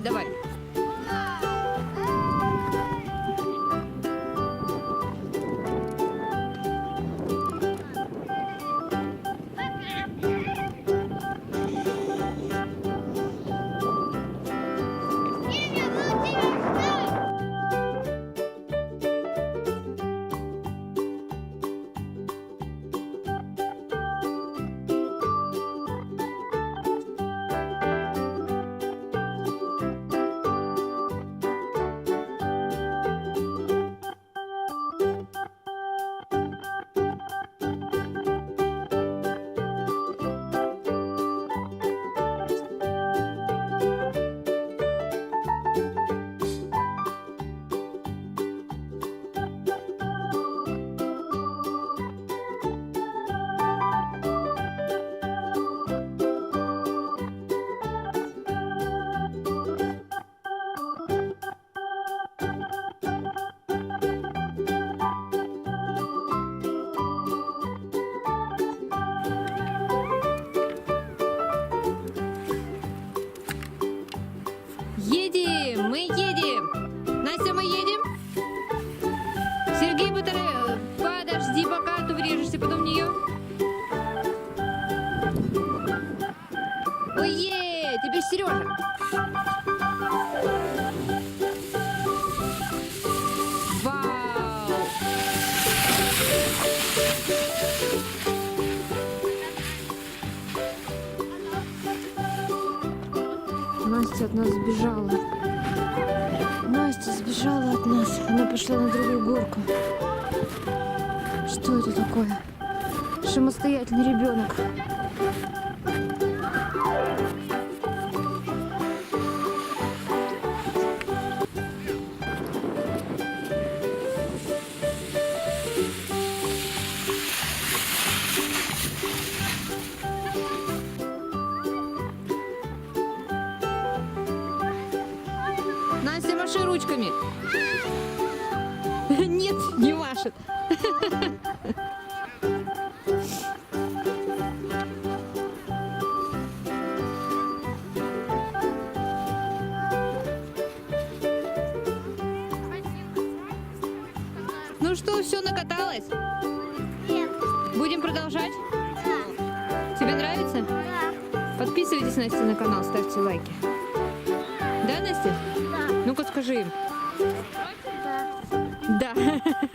Настя, давай. Едем, мы едем. Настя, мы едем. Сергей, подожди, пока ты врежешься потом в нее. Ой, теперь Сережа. Вау. Настя от нас сбежала. Настя сбежала от нас. Она пошла на другую горку. Что это такое? Самостоятельный ребенок. Настя, маши ручками. Нет, не машет. Ну что, все накаталось? Нет. Будем продолжать? Да. Тебе нравится? Да. Подписывайтесь, Настя, на канал, ставьте лайки. Да, Настя? Да. Ну-ка скажи им. Да. Да.